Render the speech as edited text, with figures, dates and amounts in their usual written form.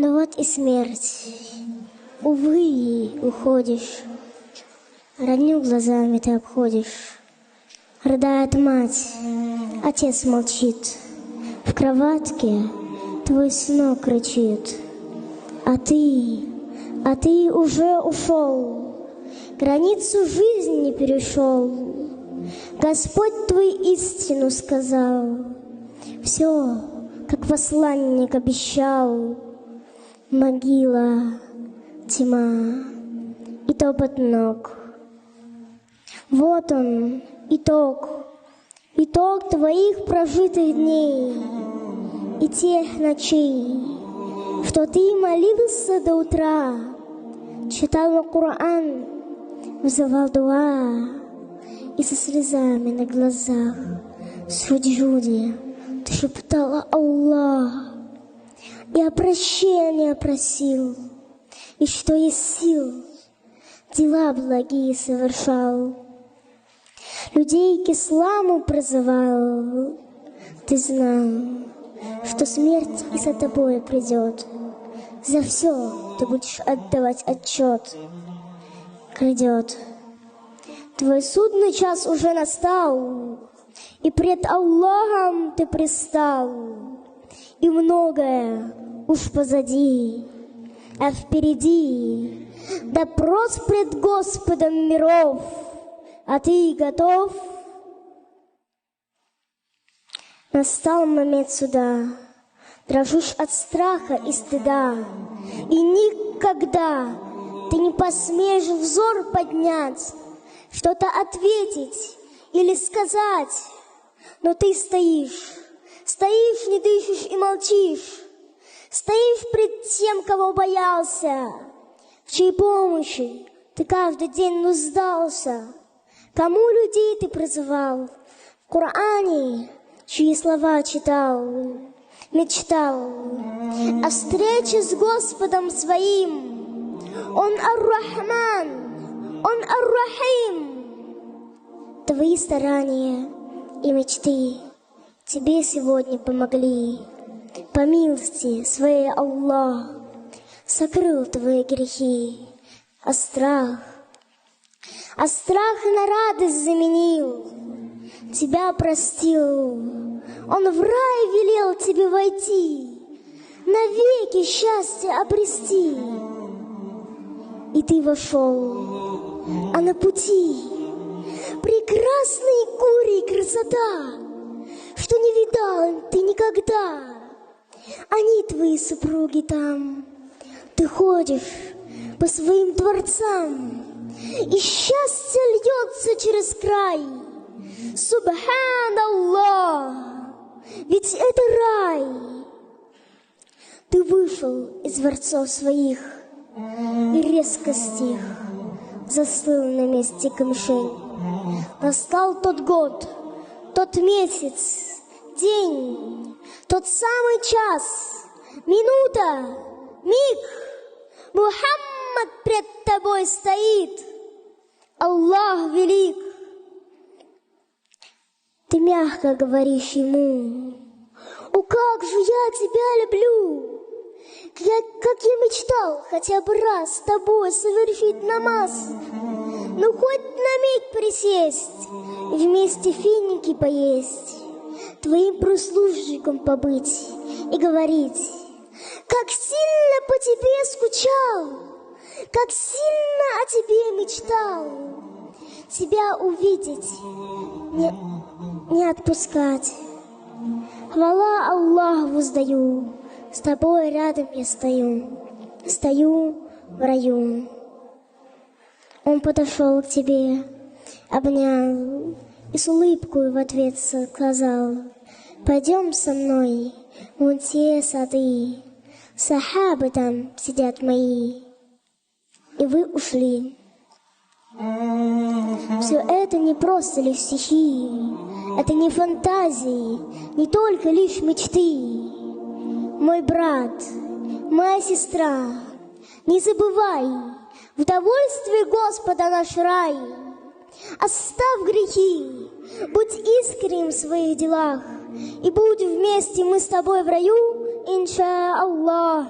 Но вот и смерть. Увы, уходишь. Родню глазами ты обходишь. Рыдает мать, отец молчит. В кроватке твой сынок кричит. А ты уже ушел, границу жизни перешел. Господь твой истину сказал, все, как посланник обещал. Могила, тьма и топот ног. Вот он, итог твоих прожитых дней и тех ночей, что ты молился до утра, читал Коран, вызывал дуа, и со слезами на глазах в суджуде ты шептала Аллах, и о прощении просил, и что есть сил, дела благие совершал. Людей к исламу призывал, ты знал, что смерть и за тобой придет. За все ты будешь отдавать отчет. Грядет. Твой судный час уже настал, и пред Аллахом ты пристал, и многое уж позади, а впереди допрос пред Господом миров. А ты готов? Настал момент суда, дрожишь от страха и стыда, и никогда ты не посмеешь взор поднять, что-то ответить или сказать, но ты стоишь, не дышишь и молчишь, стоишь пред тем, кого боялся, в чьей помощи ты каждый день нуждался. Кому людей ты призывал, в Коране чьи слова читал, мечтал о встрече с Господом своим. Он Ар-Рахман, Он Ар-Рахим. Твои старания и мечты тебе сегодня помогли. По милости своей Аллах сокрыл твои грехи, а страх на радость заменил, тебя простил. Он в рай велел тебе войти, навеки счастье обрести. И ты вошел, а на пути прекрасный горе и красота, что не видал ты никогда. Они твои супруги там, ты ходишь по своим дворцам, и счастье льется через край. Субханаллах, ведь это рай. Ты вышел из дворцов своих и резко стих, застыл на месте камышей. Настал тот год, тот месяц, день, тот самый час, минута, миг. Мухаммад пред тобой стоит, Аллах велик. Ты мягко говоришь ему: «О, как же я тебя люблю! Как я мечтал хотя бы раз с тобой совершить намаз, ну хоть на миг присесть и вместе финики поесть, твоим прислужником побыть и говорить: как сильно по тебе скучал, как сильно о тебе мечтал, тебя увидеть, не отпускать. Хвала Аллаху воздаю, с тобой рядом я стою в раю». Он подошел к тебе, обнял и с улыбкой в ответ сказал: «Пойдем со мной, вон те сады, сахабы там сидят мои». И вы ушли. Все это не просто лишь стихи, это не фантазии, не только лишь мечты. Мой брат, моя сестра, не забывай, в довольстве Господа наш рай. Оставь грехи, будь искренним в своих делах, и будем вместе мы с тобой в раю, инша Аллах.